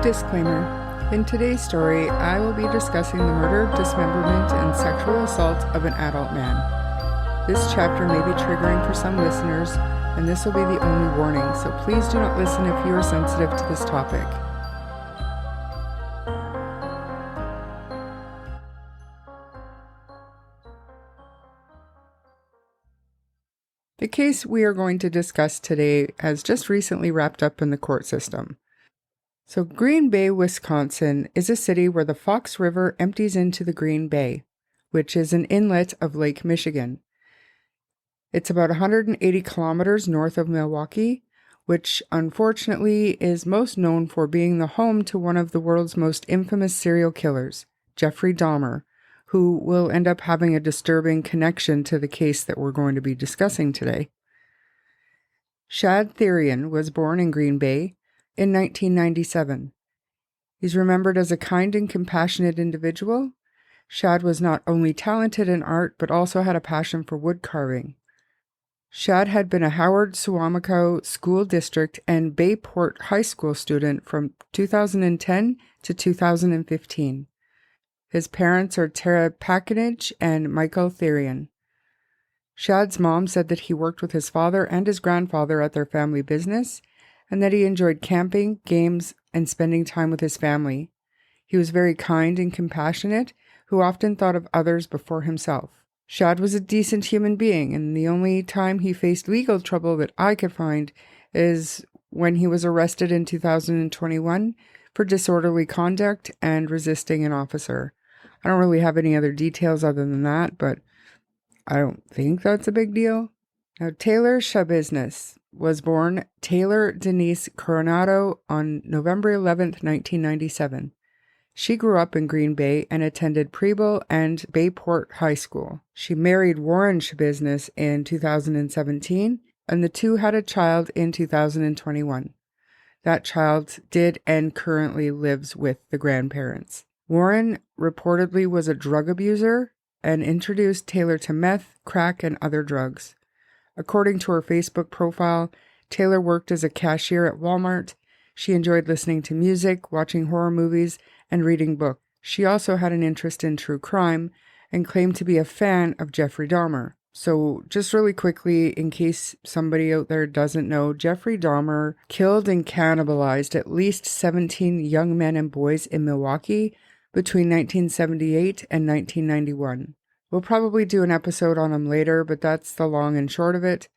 Disclaimer. In today's story, I will be discussing the murder, dismemberment, and sexual assault of an adult man. This chapter may be triggering for some listeners, and this will be the only warning, so please do not listen if you are sensitive to this topic. The case we are going to discuss today has just recently wrapped up in the court system. So Green Bay, Wisconsin is a city where the Fox River empties into the Green Bay, which is an inlet of Lake Michigan. It's about 180 kilometers north of Milwaukee, which unfortunately is most known for being the home to one of the world's most infamous serial killers, Jeffrey Dahmer, who will end up having a disturbing connection to the case that we're going to be discussing today. Shad Therian was born in Green Bay in 1997. He's remembered as a kind and compassionate individual. Shad was not only talented in art, but also had a passion for wood carving. Shad had been a Howard Suamico School District and Bayport High School student from 2010 to 2015. His parents are Tara Pakinage and Michael Therian. Shad's mom said that he worked with his father and his grandfather at their family business, and that he enjoyed camping, games, and spending time with his family. He was very kind and compassionate, who often thought of others before himself. Shad was a decent human being, and the only time he faced legal trouble that I could find is when he was arrested in 2021 for disorderly conduct and resisting an officer. I don't really have any other details other than that, but I don't think that's a big deal. Now, Taylor Schabusiness was born Taylor Denise Coronado on November 11th, 1997. She grew up in Green Bay and attended Preble and Bayport High School. She married Warren Schabusiness in 2017, and the two had a child in 2021. That child did and currently lives with the grandparents. Warren reportedly was a drug abuser and introduced Taylor to meth, crack, and other drugs. According to her Facebook profile, Taylor worked as a cashier at Walmart. She enjoyed listening to music, watching horror movies, and reading books. She also had an interest in true crime and claimed to be a fan of Jeffrey Dahmer. So just really quickly, in case somebody out there doesn't know, Jeffrey Dahmer killed and cannibalized at least 17 young men and boys in Milwaukee between 1978 and 1991. We'll probably do an episode on him later, but that's the long and short of it.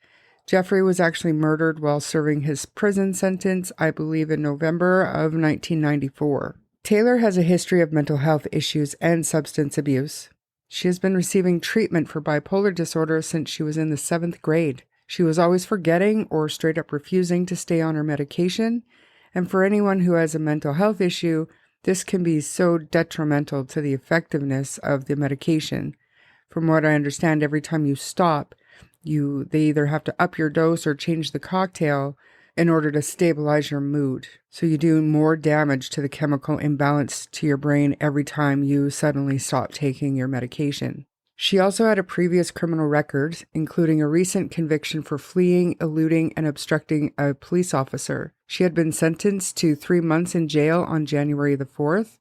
Jeffrey was actually murdered while serving his prison sentence, I believe in November of 1994. Taylor has a history of mental health issues and substance abuse. She has been receiving treatment for bipolar disorder since she was in the 7th grade. She was always forgetting or straight up refusing to stay on her medication, and for anyone who has a mental health issue, this can be so detrimental to the effectiveness of the medication. From what I understand, every time you stop, they either have to up your dose or change the cocktail in order to stabilize your mood. So you do more damage to the chemical imbalance to your brain every time you suddenly stop taking your medication. She also had a previous criminal record, including a recent conviction for fleeing, eluding, and obstructing a police officer. She had been sentenced to 3 months in jail on January the 4th,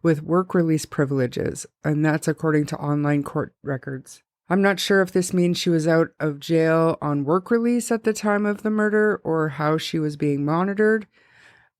with work release privileges, and that's according to online court records. I'm not sure if this means she was out of jail on work release at the time of the murder or how she was being monitored.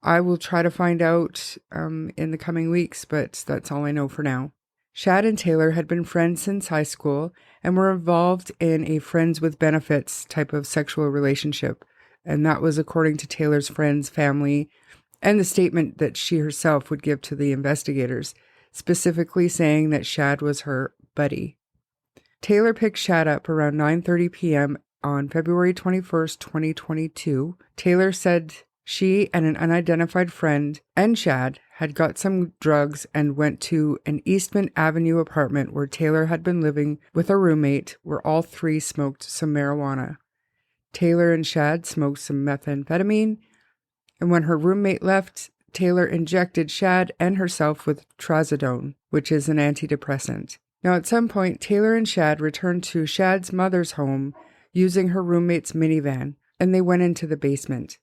I will try to find out in the coming weeks, but that's all I know for now. Shad and Taylor had been friends since high school and were involved in a friends with benefits type of sexual relationship, and that was according to Taylor's friends, family, and the statement that she herself would give to the investigators, specifically saying that Shad was her buddy. Taylor picked Shad up around 9:30 p.m. on February 21st, 2022. Taylor said she and an unidentified friend and Shad had got some drugs and went to an Eastman Avenue apartment where Taylor had been living with a roommate, where all three smoked some marijuana. Taylor and Shad smoked some methamphetamine, and when her roommate left, Taylor injected Shad and herself with trazodone, which is an antidepressant. Now, at some point, Taylor and Shad returned to Shad's mother's home using her roommate's minivan, and they went into the basement.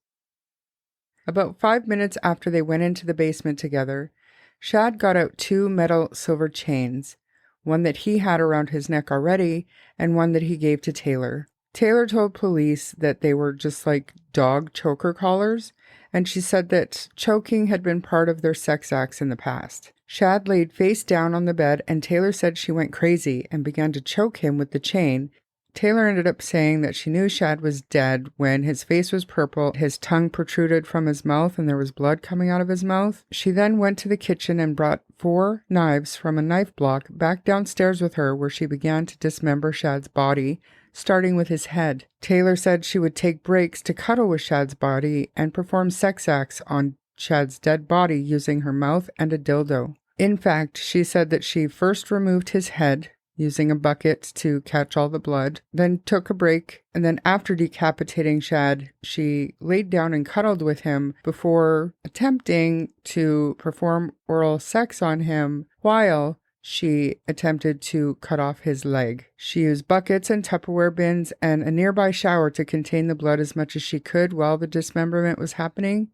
About 5 minutes after they went into the basement together, Shad got out 2 metal silver chains, one that he had around his neck already and one that he gave to Taylor. Taylor told police that they were just like dog choker collars, and she said that choking had been part of their sex acts in the past. Shad laid face down on the bed, and Taylor said she went crazy and began to choke him with the chain. Taylor ended up saying that she knew Shad was dead when his face was purple, his tongue protruded from his mouth, and there was blood coming out of his mouth. She then went to the kitchen and brought 4 knives from a knife block back downstairs with her, where she began to dismember Shad's body, starting with his head. Taylor said she would take breaks to cuddle with Shad's body and perform sex acts on Shad's dead body using her mouth and a dildo. In fact, she said that she first removed his head using a bucket to catch all the blood, then took a break, and then after decapitating Shad, she laid down and cuddled with him before attempting to perform oral sex on him while she attempted to cut off his leg. She used buckets and Tupperware bins and a nearby shower to contain the blood as much as she could while the dismemberment was happening.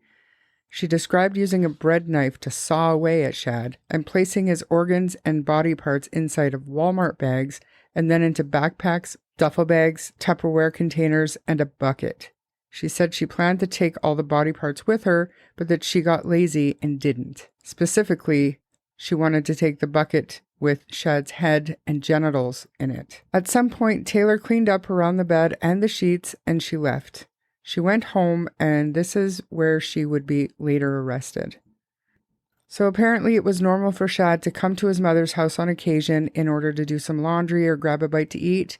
She described using a bread knife to saw away at Shad and placing his organs and body parts inside of Walmart bags and then into backpacks, duffel bags, Tupperware containers, and a bucket. She said she planned to take all the body parts with her, but that she got lazy and didn't. Specifically, she wanted to take the bucket with Shad's head and genitals in it. At some point, Taylor cleaned up around the bed and the sheets, and she left. She went home, and this is where she would be later arrested. So apparently it was normal for Shad to come to his mother's house on occasion in order to do some laundry or grab a bite to eat.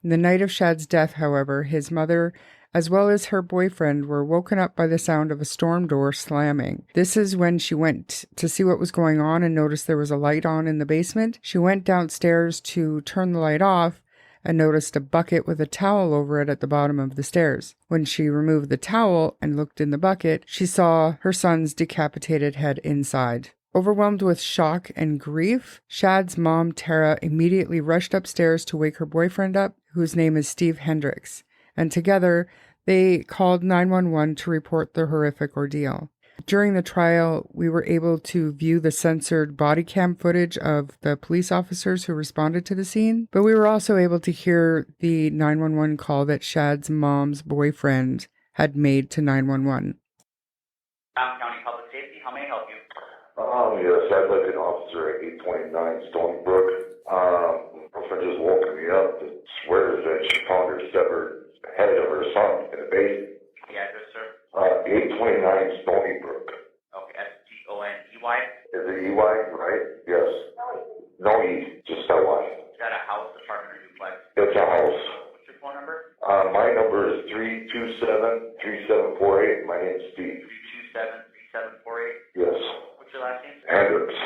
The night of Shad's death, however, his mother, as well as her boyfriend, were woken up by the sound of a storm door slamming. This is when she went to see what was going on and noticed there was a light on in the basement. She went downstairs to turn the light off and noticed a bucket with a towel over it at the bottom of the stairs. When she removed the towel and looked in the bucket, she saw her son's decapitated head inside. Overwhelmed with shock and grief, Shad's mom, Tara, immediately rushed upstairs to wake her boyfriend up, whose name is Steve Hendricks, and together they called 911 to report the horrific ordeal. During the trial, we were able to view the censored body cam footage of the police officers who responded to the scene, but we were also able to hear the 911 call that Shad's mom's boyfriend had made to 911. County Public Safety, how may I help you? Yes, I'd like an officer at 829 Stony Brook. My friend just woken me up and swears that she found her severed head of her son in the basement. The address, sir? 829 Stony Brook. Okay, S-T-O-N-E-Y? Is it EY, right? Yes. No E, just L-Y. Is that a house, apartment, or duplex? It's a house. What's your phone number? My number is 327-3748. My name's Steve. 327-3748? Yes. What's your last name? Hendricks.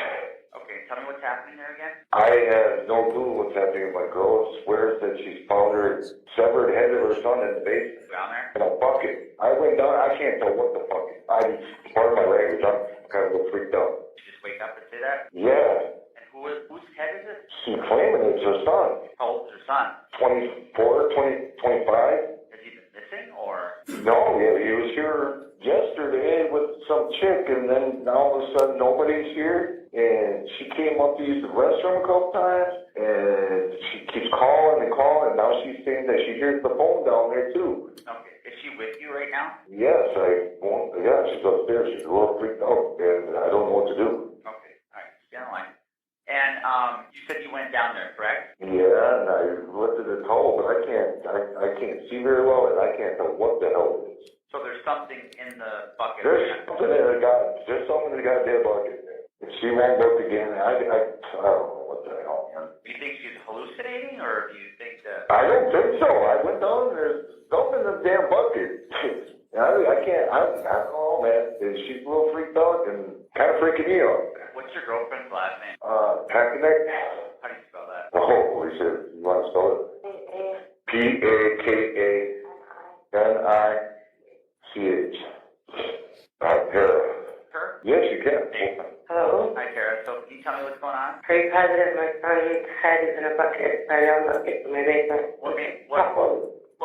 Okay, tell me what's happening there again? I have no clue what's happening. My girl swears that she's found her severed head of her son in the basement. Down there? In a bucket. I went down, I can't tell what the fuck. Pardon my language, I'm kind of a little freaked out. Did you just wake up and say that? Yeah. And whose head is it? She's claiming it's her son. How old is your son? 24, 25. Has he been missing, or? No, yeah, he was here yesterday with some chick, and then all of a sudden nobody's here. And she came up to use the restroom a couple times, and she keeps calling and calling, and now she's saying that she hears the phone down there too. Okay, is she with you right now? Yes, she's upstairs. She's a little freaked out, and I don't know what to do. Okay, alright, stay on the line. And you said you went down there, correct? Yeah, and I looked at the hole, but I can't see very well, and I can't tell what the hell it is. So there's something in the bucket. There's something in the goddamn bucket. If she won't look again, I don't know what the hell, man. Do you think she's hallucinating, or do you think that? I don't think so. I went down and there's something in the damn bucket. I don't know, man. She's a little freaked out and kind of freaking me out. What's your girlfriend's last name? Pakanek. How do you spell that? Oh, holy shit. You want to spell it? P-A-K-A-N-I-C-H. Tara. Her? Yes, you can. Hello? Hi, Tara. So can you tell me what's going on? Are you positive my son's head is in a bucket, a young bucket in my basement? What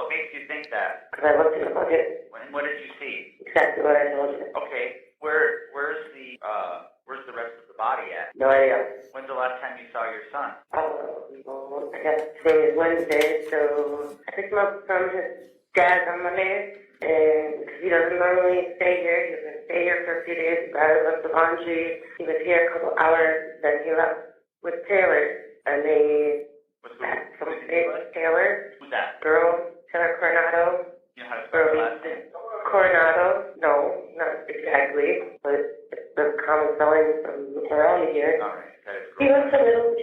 makes you think that? Because I looked in the bucket. What did you see? exactly what I told you. Okay, where's the rest of the body at? No idea. When's the last time you saw your son? I guess today is Wednesday, so I picked him up from his dad on Monday, and because he doesn't normally stay here, he was going to stay here for a few days, grabbed up the laundry. He was here a couple hours, then he left with Taylor, and they met some big Taylor. Who's that? Girl, Taylor Coronado. You know how to spell her last name? Coronado, no, not exactly, but it's the common spelling from around here. Alright, that is He great.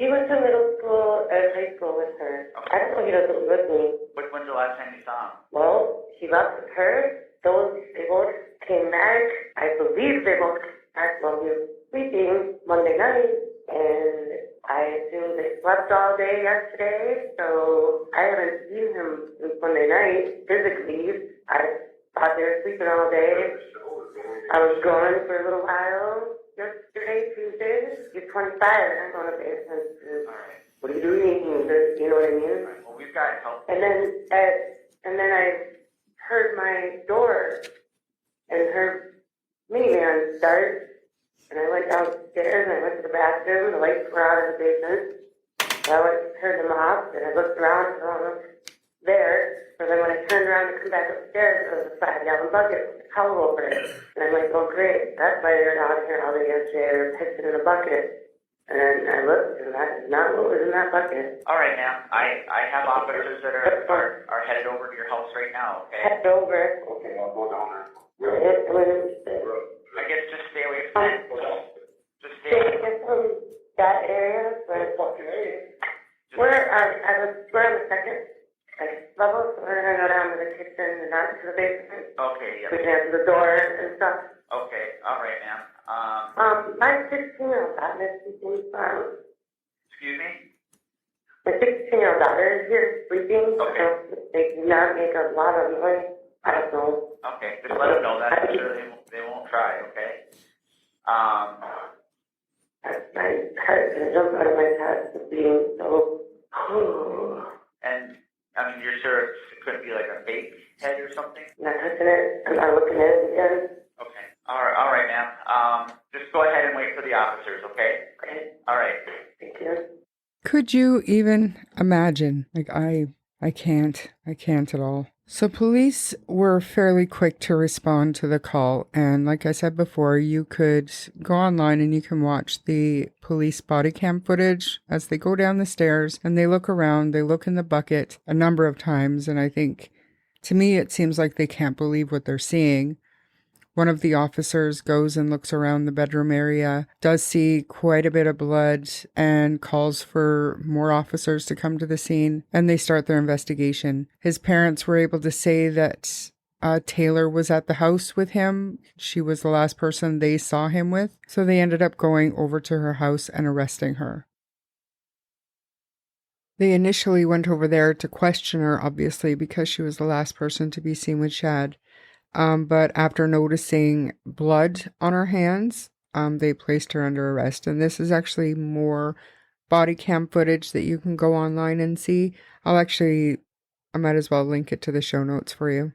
went to middle school and high school with her. Okay. I don't know if he doesn't live with me. When's the last time you saw him? Well, he left with her. They both came back. I believe they both came back while we were sleeping Monday night, and I assume they slept all day yesterday, so I haven't seen him since Monday night physically. I thought they were sleeping all day. I was gone for a little while yesterday, Tuesday. He's 25, and I'm going to basement. Alright. What are you doing? You know what I mean? Alright, well, we've got help. And then I heard my door and her minivan start, and I went downstairs and I went to the bathroom. The lights were out in the basement. So I went to turn them off, and I looked around and I was there. So then when I turned around to come back upstairs, there was a 5-gallon bucket with a towel over it. And I'm like, oh great, that's why they're out here all day yesterday. They were pissing in a bucket. And I looked, and that is not what was in that bucket. Alright, ma'am. I have officers that are headed over to your house right now, okay? Head over. Okay, I'll go down there. I guess just stay away from it. Just stay away. From that area, but we're on the second level, so we're gonna go down to the kitchen and not to the basement. Okay, yeah. We can answer the door and stuff. Okay, alright, ma'am. My 16-year-old daughter is sleeping. Excuse me? My 16-year-old daughter is here sleeping. Okay. So they do not make a lot of noise. I don't know. Okay, just let them know that. I'm sure they won't try, okay? My heart is gonna jump out of my head for being so. And, I mean, you're sure it couldn't be like a fake head or something? Not touching it. I'm not looking at it again. Okay. Alright, ma'am. Just go ahead and wait for the officers, okay? Okay. Alright. Thank you. Could you even imagine? Like, I can't at all. So police were fairly quick to respond to the call. And like I said before, you could go online and you can watch the police body cam footage as they go down the stairs and they look around, they look in the bucket a number of times. And I think, to me, it seems like they can't believe what they're seeing. One of the officers goes and looks around the bedroom area, does see quite a bit of blood, and calls for more officers to come to the scene, and they start their investigation. His parents were able to say that Taylor was at the house with him. She was the last person they saw him with, so they ended up going over to her house and arresting her. They initially went over there to question her, obviously, because she was the last person to be seen with Shad. But after noticing blood on her hands, they placed her under arrest. And this is actually more body cam footage that you can go online and see. I might as well link it to the show notes for you.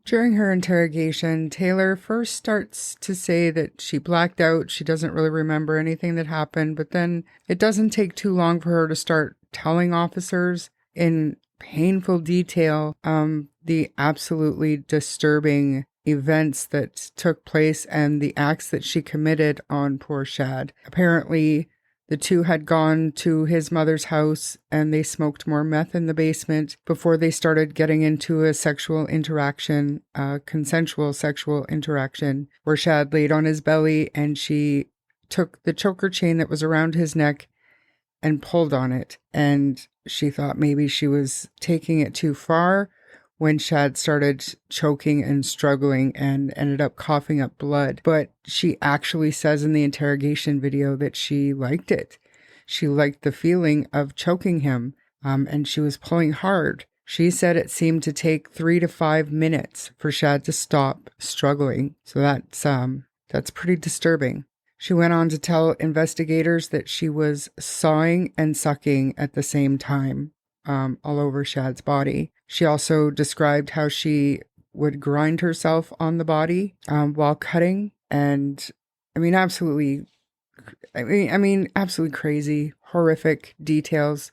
During her interrogation, Taylor first starts to say that she blacked out. She doesn't really remember anything that happened. But then it doesn't take too long for her to start telling officers in painful detail the absolutely disturbing events that took place and the acts that she committed on poor Shad. Apparently, the two had gone to his mother's house and they smoked more meth in the basement before they started getting into a sexual interaction, consensual sexual interaction, where Shad laid on his belly and she took the choker chain that was around his neck and pulled on it. And she thought maybe she was taking it too far when Shad started choking and struggling and ended up coughing up blood. But she actually says in the interrogation video that she liked it. She liked the feeling of choking him, and she was pulling hard. She said it seemed to take 3 to 5 minutes for Shad to stop struggling. So that's pretty disturbing. She went on to tell investigators that she was sawing and sucking at the same time, all over Shad's body. She also described how she would grind herself on the body while cutting. And absolutely crazy, horrific details.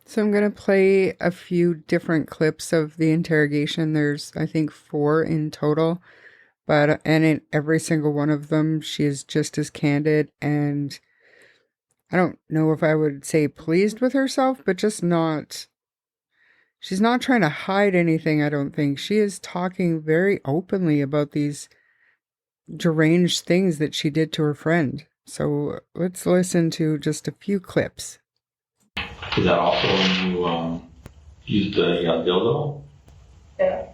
So I'm going to play a few different clips of the interrogation. There's, I think, 4 in total. And in every single one of them, she is just as candid, and I don't know if I would say pleased with herself, but just not, she's not trying to hide anything, I don't think. She is talking very openly about these deranged things that she did to her friend. So let's listen to just a few clips. Is that also when you used the dildo? Yeah.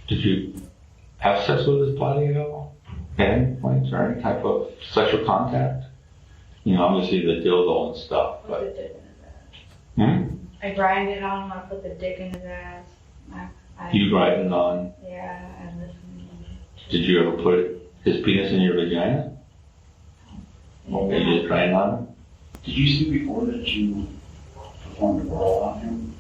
Did you have sex with his body at all? At any point, or any type of sexual contact? Obviously the dildo and stuff, Put but... the dick in his ass. I grinded on him, I put the dick in his ass. You grinded on? Yeah, I listened. Did you ever put his penis in your vagina? Okay, you just grind on him? Did you see before that you performed a roll on him?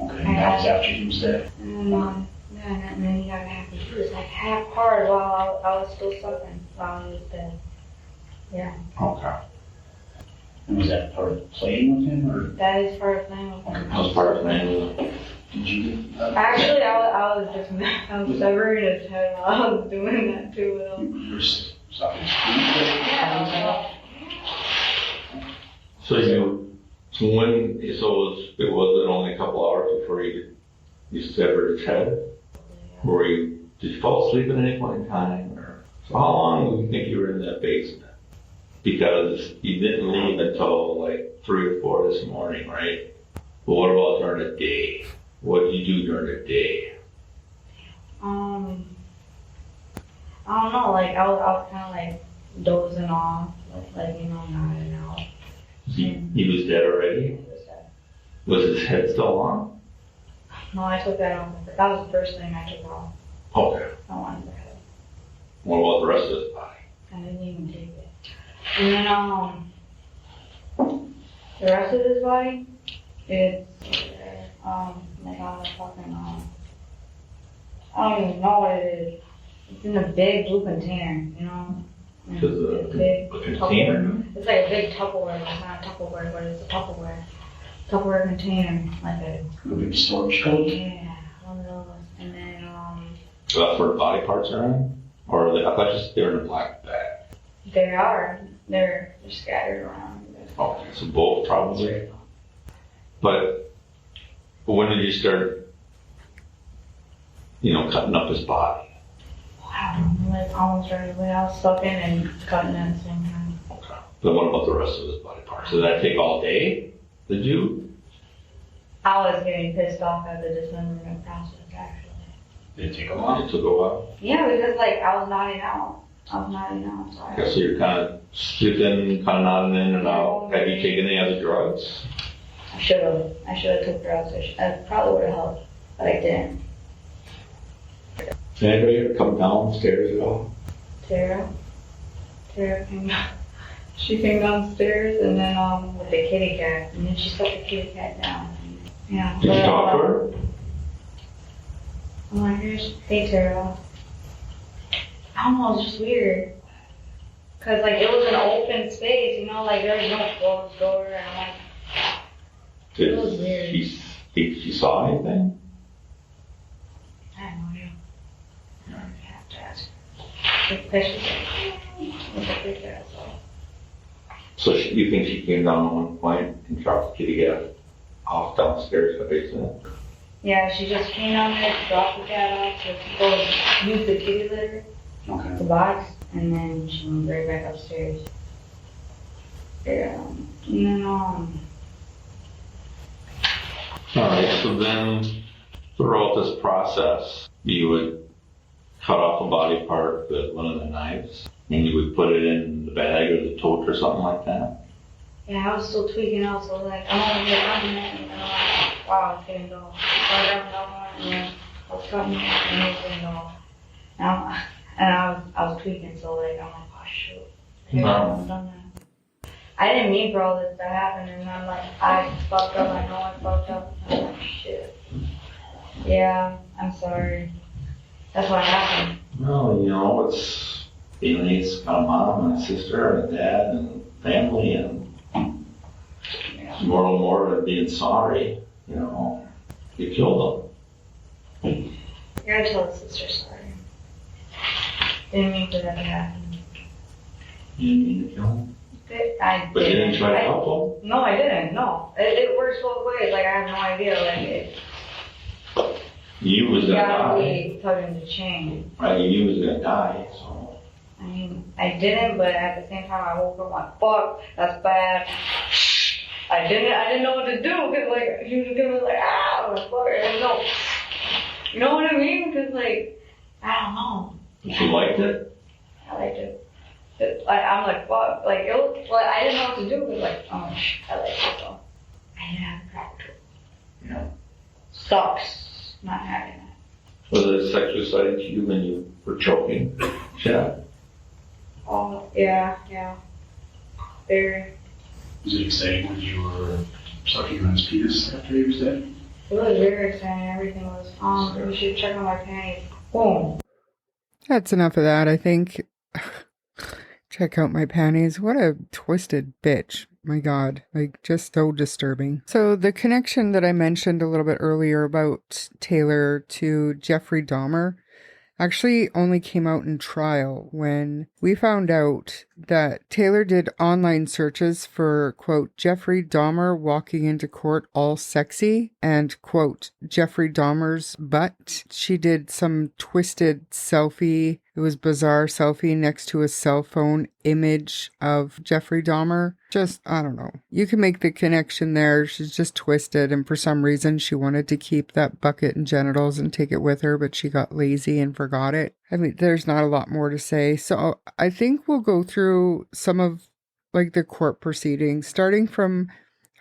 Okay, and that was after he was dead? And then he got happy. He was like half hard while I was still sucking while he was dead. Yeah. Okay. And was that part of playing with him, or? That is part of playing with him. That was part of playing with him. Did you? Actually, I was just severing his head while I was doing that too with him. You were sucking his Yeah. So it wasn't only a couple hours before you severed his head? Or did you fall asleep at any point in time? So how long do you think you were in that basement? Because you didn't leave until like 3 or 4 this morning, right? But what about during the day? What did you do during the day? I don't know, like I was kind of like dozing off, nodding out. He was dead already? Was his head still on? No, I took that off. That was the first thing I took off. Okay. I wanted the head. What about the rest of his body? I didn't even take it. And then, the rest of his body, it's, like on the fucking, I don't even know what it is. It's in a big blue container, Just a big container? Tupperware. It's like a big Tupperware. It's not a Tupperware, but it's a Tupperware container, like a big storage code? yeah, one of those. And then So that's where body parts are in? Or I thought they were in a black bag. they're scattered around. Okay, so both probably. But when did you start, cutting up his body? Wow, like almost right away. I was sucking and cutting at the same time. Okay. Then what about the rest of his body parts? Did that take all day? Did you? I was getting pissed off at the dismemberment process, actually. Did it take a while? It took a while. Yeah, because I was nodding out. So Okay, so you're kind of slipping, kind of nodding in and out. Have you taken any other drugs? I should have took drugs. I probably would have helped, but I didn't. Did anybody ever come downstairs at all? Tara came down. She came downstairs and then with the kitty cat, and then she set the kitty cat down. Yeah. Did you talk to her? I'm like, hey Tara. I don't know, it's just weird. Cause it was an open space, there was no closed door, and I'm like, it was weird. She saw anything? I have no idea. I don't even have to ask her. With the big cat, So you think she came down at one point and dropped the kitty cat off downstairs in the basement? Yeah, she just came down there to drop the cat off, to go use the kitty litter, Okay. the box, and then she went right back upstairs. Yeah, and then, Alright, so then throughout this process, you would cut off a body part with one of the knives, and you would put it in the bag or the tote or something like that? yeah, I was still tweaking out, so I'm gonna get on it, and then I'm like, wow, it's getting dull. So I grabbed another one, and then I was cutting it, and it was getting dull. And I was tweaking, so I'm like, oh shoot, I haven't done that. I didn't mean for all this to happen, and I'm like, I fucked up, I know I fucked up, and I'm like, shit. Yeah, I'm sorry. That's what happened. Well, it's feelings, got a mom and a sister and a dad and family, and more of being sorry, you killed them. You're gonna tell the sister sorry. Didn't mean for that to happen. You didn't mean to kill them? But you didn't try to help them? No, I didn't, no. It works both ways, like I have no idea, You knew he was gonna gotta die. be put into change. Right, you knew he was gonna die, so. I mean, I didn't, but at the same time I woke up like, fuck, that's bad. I didn't know what to do, cause he was gonna be like, ah, fuck, I didn't know. You know what I mean? Cause I don't know. But you liked it? I liked it. I'm like, fuck, it was, I didn't know what to do, but oh, I liked it though. I didn't have a practical. Sucks not having that. Was it sexually exciting to you when you were choking Chad? Oh, yeah. Very. Was it exciting when you were sucking on his penis after he was dead? It was very exciting. Everything was, we should check on my panties. Boom. That's enough of that, I think. Check out my panties. What a twisted bitch. My God, just so disturbing. So the connection that I mentioned a little bit earlier about Taylor to Jeffrey Dahmer actually only came out in trial when we found out that Taylor did online searches for, quote, Jeffrey Dahmer walking into court all sexy and, quote, Jeffrey Dahmer's butt. She did some twisted selfie. It was bizarre selfie next to a cell phone image of Jeffrey Dahmer. Just, I don't know. You can make the connection there. She's just twisted, and for some reason she wanted to keep that bucket and genitals and take it with her, but she got lazy and forgot it. I mean, there's not a lot more to say. So I think we'll go through some of the court proceedings, starting from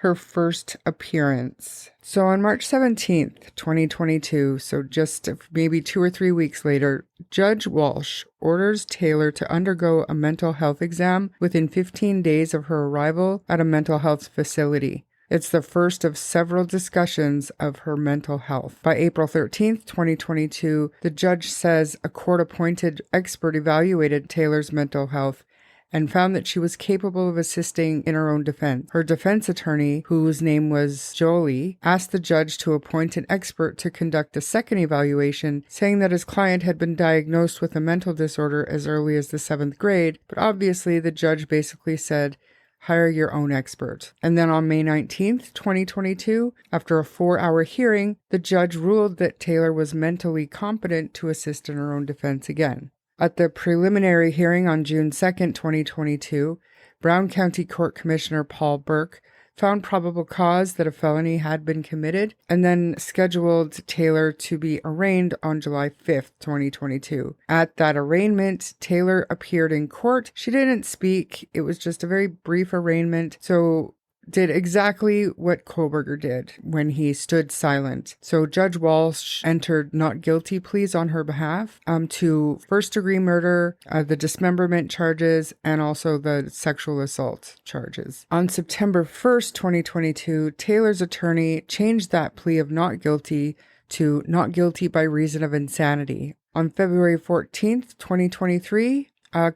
her first appearance. So on March 17th, 2022, so just maybe 2 or 3 weeks later, Judge Walsh orders Taylor to undergo a mental health exam within 15 days of her arrival at a mental health facility. It's the first of several discussions of her mental health. By April 13th, 2022, the judge says a court-appointed expert evaluated Taylor's mental health and found that she was capable of assisting in her own defense. Her defense attorney, whose name was Jolie, asked the judge to appoint an expert to conduct a second evaluation, saying that his client had been diagnosed with a mental disorder as early as the 7th grade, but obviously the judge basically said, hire your own expert. And then on May 19th, 2022, after a 4-hour hearing, the judge ruled that Taylor was mentally competent to assist in her own defense again. At the preliminary hearing on June 2nd, 2022, Brown County Court Commissioner Paul Burke found probable cause that a felony had been committed and then scheduled Taylor to be arraigned on July 5th, 2022. At that arraignment, Taylor appeared in court. She didn't speak. It was just a very brief arraignment. So did exactly what Kohlberger did when he stood silent. So Judge Walsh entered not guilty pleas on her behalf to first-degree murder, the dismemberment charges, and also the sexual assault charges. On September 1st, 2022, Taylor's attorney changed that plea of not guilty to not guilty by reason of insanity. On February 14th, 2023,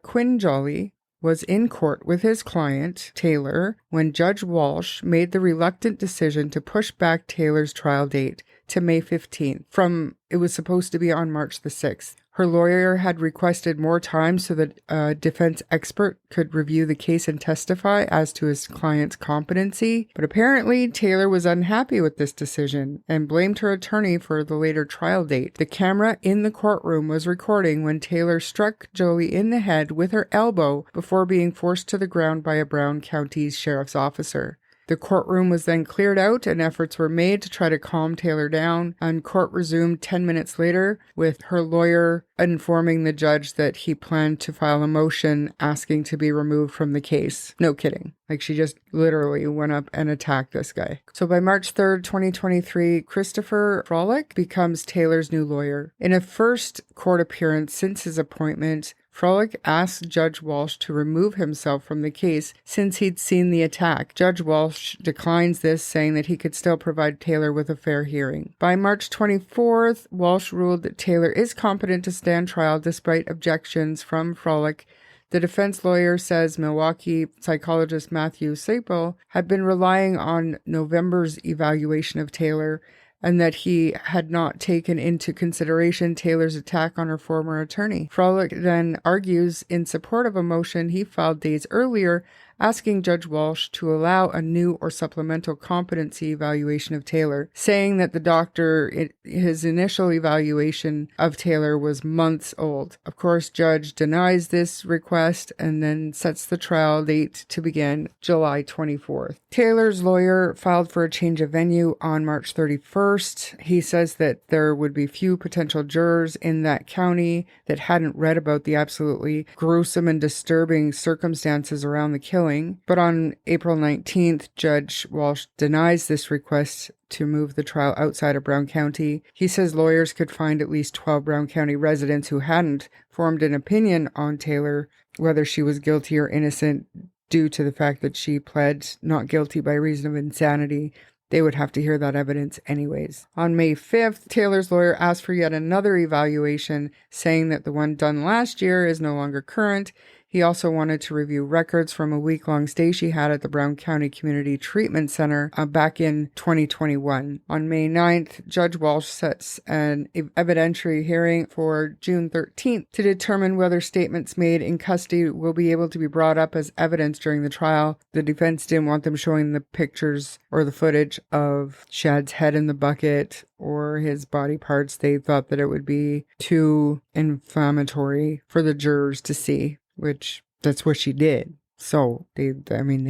Quinn Jolly was in court with his client, Taylor, when Judge Walsh made the reluctant decision to push back Taylor's trial date to May 15th from it was supposed to be on March the 6th. Her lawyer had requested more time so that a defense expert could review the case and testify as to his client's competency, but apparently Taylor was unhappy with this decision and blamed her attorney for the later trial date. The camera in the courtroom was recording when Taylor struck Jolie in the head with her elbow before being forced to the ground by a Brown County sheriff's officer. The courtroom was then cleared out and efforts were made to try to calm Taylor down, and court resumed 10 minutes later with her lawyer informing the judge that he planned to file a motion asking to be removed from the case. No kidding. She just literally went up and attacked this guy. So by March 3rd, 2023, Christopher Frolick becomes Taylor's new lawyer. In a first court appearance since his appointment, Frolick asked Judge Walsh to remove himself from the case since he'd seen the attack. Judge Walsh declines this, saying that he could still provide Taylor with a fair hearing. By March 24th, Walsh ruled that Taylor is competent to stand trial despite objections from Frolick. The defense lawyer says Milwaukee psychologist Matthew Sapel had been relying on November's evaluation of Taylor and that he had not taken into consideration Taylor's attack on her former attorney. Frolick then argues in support of a motion he filed days earlier asking Judge Walsh to allow a new or supplemental competency evaluation of Taylor, saying that the doctor, his initial evaluation of Taylor was months old. Of course, Judge denies this request and then sets the trial date to begin July 24th. Taylor's lawyer filed for a change of venue on March 31st. He says that there would be few potential jurors in that county that hadn't read about the absolutely gruesome and disturbing circumstances around the killing. But on April 19th, Judge Walsh denies this request to move the trial outside of Brown County. He says lawyers could find at least 12 Brown County residents who hadn't formed an opinion on Taylor, whether she was guilty or innocent, due to the fact that she pled not guilty by reason of insanity. They would have to hear that evidence anyways. On May 5th, Taylor's lawyer asked for yet another evaluation, saying that the one done last year is no longer current. He also wanted to review records from a week-long stay she had at the Brown County Community Treatment Center back in 2021. On May 9th, Judge Walsh sets an evidentiary hearing for June 13th to determine whether statements made in custody will be able to be brought up as evidence during the trial. The defense didn't want them showing the pictures or the footage of Shad's head in the bucket or his body parts. They thought that it would be too inflammatory for the jurors to see, which that's what she did. So they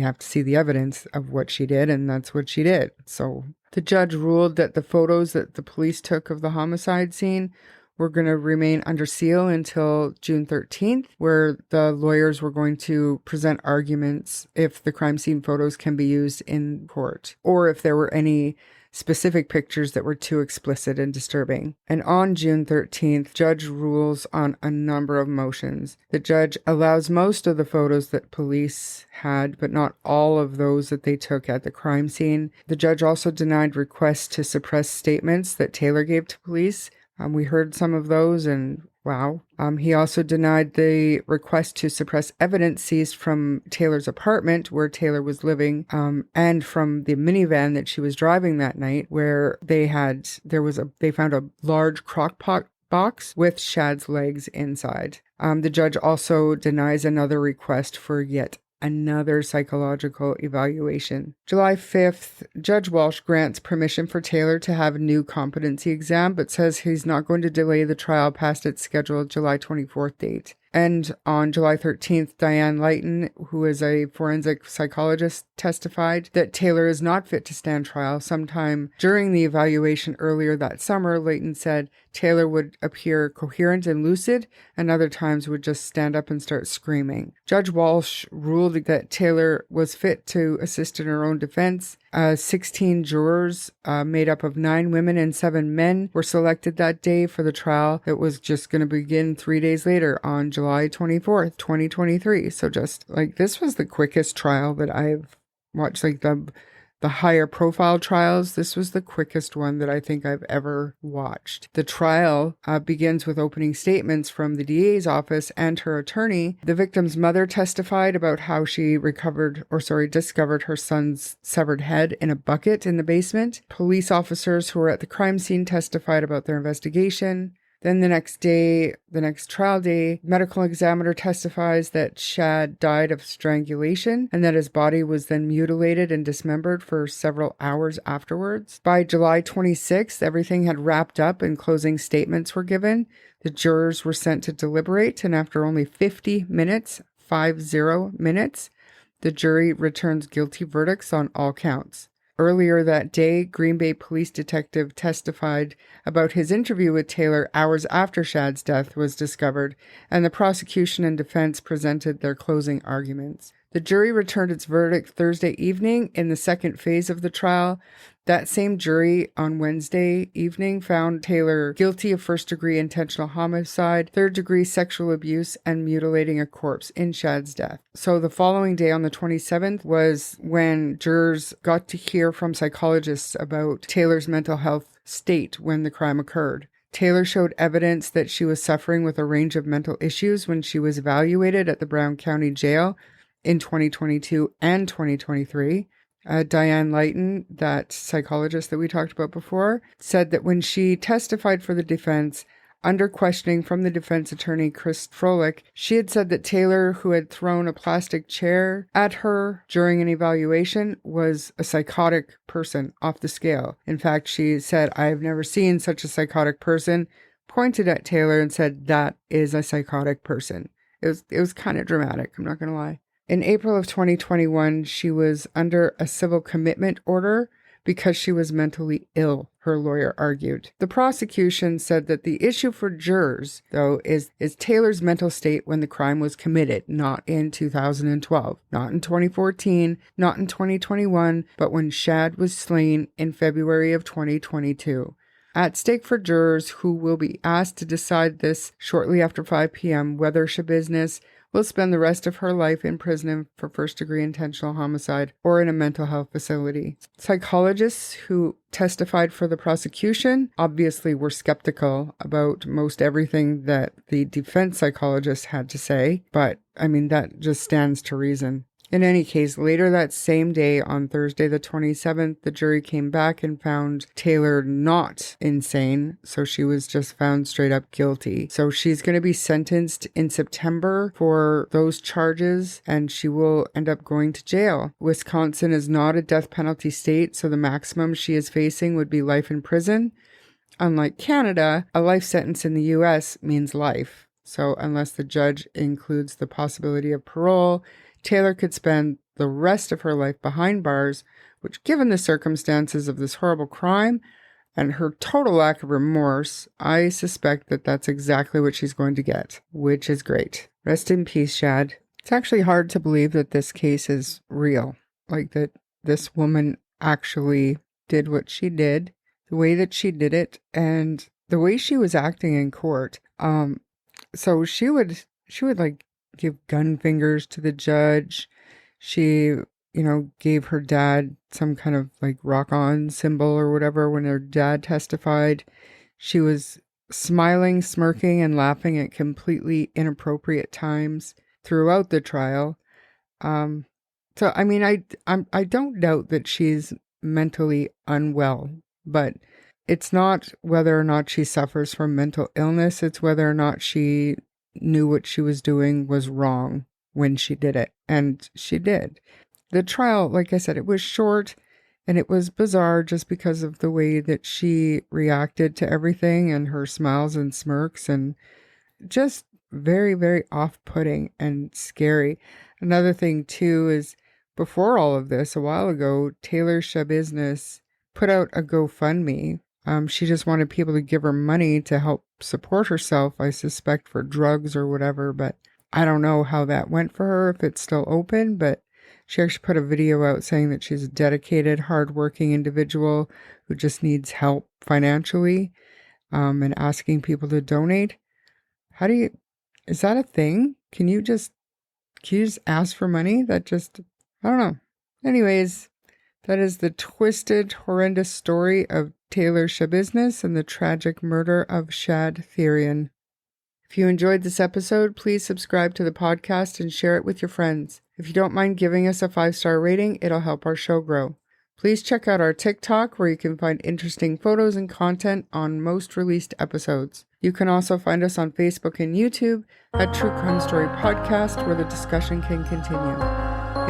have to see the evidence of what she did, and that's what she did. So the judge ruled that the photos that the police took of the homicide scene were going to remain under seal until June 13th, where the lawyers were going to present arguments if the crime scene photos can be used in court, or if there were any specific pictures that were too explicit and disturbing. And on June 13th, judge rules on a number of motions. The judge allows most of the photos that police had, but not all of those that they took at the crime scene. The judge also denied requests to suppress statements that Taylor gave to police. We heard some of those, and wow. He also denied the request to suppress evidence seized from Taylor's apartment where Taylor was living, and from the minivan that she was driving that night, where they found a large crock pot box with Shad's legs inside. The judge also denies another request for yet another psychological evaluation. July 5th, Judge Walsh grants permission for Taylor to have a new competency exam, but says he's not going to delay the trial past its scheduled July 24th date. And on July 13th, Diane Leighton, who is a forensic psychologist, testified that Taylor is not fit to stand trial. Sometime during the evaluation earlier that summer, Leighton said Taylor would appear coherent and lucid, and other times would just stand up and start screaming. Judge Walsh ruled that Taylor was fit to assist in her own defense. 16 jurors, made up of 9 women and 7 men, were selected that day for the trial that was just going to begin 3 days later on July 24th, 2023. So just like, this was the quickest trial that I've watched, like the higher profile trials. This was the quickest one that I think I've ever watched. The trial begins with opening statements from the DA's office and her attorney. The victim's mother testified about how she discovered her son's severed head in a bucket in the basement. Police officers who were at the crime scene testified about their investigation. Then the next trial day, medical examiner testifies that Shad died of strangulation and that his body was then mutilated and dismembered for several hours afterwards. By July 26th, everything had wrapped up and closing statements were given. The jurors were sent to deliberate, and after only 50 minutes, the jury returns guilty verdicts on all counts. Earlier that day, Green Bay police detective testified about his interview with Taylor hours after Shad's death was discovered, and the prosecution and defense presented their closing arguments. The jury returned its verdict Thursday evening in the second phase of the trial. That same jury on Wednesday evening found Taylor guilty of first-degree intentional homicide, third-degree sexual abuse, and mutilating a corpse in Shad's death. So the following day, on the 27th, was when jurors got to hear from psychologists about Taylor's mental health state when the crime occurred. Taylor showed evidence that she was suffering with a range of mental issues when she was evaluated at the Brown County Jail in 2022 and 2023. Diane Lighton, that psychologist that we talked about before, said that when she testified for the defense, under questioning from the defense attorney Chris Froelich, she had said that Taylor, who had thrown a plastic chair at her during an evaluation, was a psychotic person off the scale. In fact, she said, "I have never seen such a psychotic person," pointed at Taylor and said, "That is a psychotic person." It was kind of dramatic, I'm not going to lie. In April of 2021, she was under a civil commitment order because she was mentally ill, her lawyer argued. The prosecution said that the issue for jurors, though, is Taylor's mental state when the crime was committed, not in 2012, not in 2014, not in 2021, but when Shad was slain in February of 2022. At stake for jurors who will be asked to decide this shortly after 5 p.m. whether Schabusiness will spend the rest of her life in prison for first-degree intentional homicide or in a mental health facility. Psychologists who testified for the prosecution obviously were skeptical about most everything that the defense psychologist had to say, but I mean, that just stands to reason. In any case, later that same day, on Thursday the 27th, the jury came back and found Taylor not insane, so she was just found straight up guilty. So she's going to be sentenced in September for those charges, and she will end up going to jail. Wisconsin is not a death penalty state, so the maximum she is facing would be life in prison. Unlike Canada, a life sentence in the U.S. means life. So unless the judge includes the possibility of parole, Taylor could spend the rest of her life behind bars, which, given the circumstances of this horrible crime and her total lack of remorse, I suspect that that's exactly what she's going to get, which is great. Rest in peace, Shad. It's actually hard to believe that this case is real, like that this woman actually did what she did, the way that she did it, and the way she was acting in court. So she would like give gun fingers to the judge. She, gave her dad some kind of like rock on symbol or whatever when her dad testified. She was smiling, smirking, and laughing at completely inappropriate times throughout the trial. So I mean, I don't doubt that she's mentally unwell, but it's not whether or not she suffers from mental illness. It's whether or not she knew what she was doing was wrong when she did it. And she did. The trial, like I said, it was short and it was bizarre just because of the way that she reacted to everything and her smiles and smirks, and just very, very off-putting and scary. Another thing too is, before all of this, a while ago, Taylor Schabusiness put out a GoFundMe. She just wanted people to give her money to help support herself, I suspect for drugs or whatever, but I don't know how that went for her, if it's still open, but she actually put a video out saying that she's a dedicated, hardworking individual who just needs help financially, and asking people to donate. Is that a thing? Can you just ask for money? I don't know. Anyways, that is the twisted, horrendous story of Taylor Schabusiness and the tragic murder of Shad Therian. If you enjoyed this episode, please subscribe to the podcast and share it with your friends. If you don't mind giving us a 5-star rating, it'll help our show grow. Please check out our TikTok, where you can find interesting photos and content on most released episodes. You can also find us on Facebook and YouTube at True Crime Story Podcast, where the discussion can continue.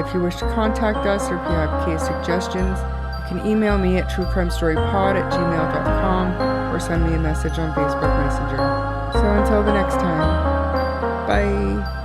If you wish to contact us, or if you have case suggestions, you can email me at truecrimestorypod@gmail.com or send me a message on Facebook Messenger. So until the next time, bye.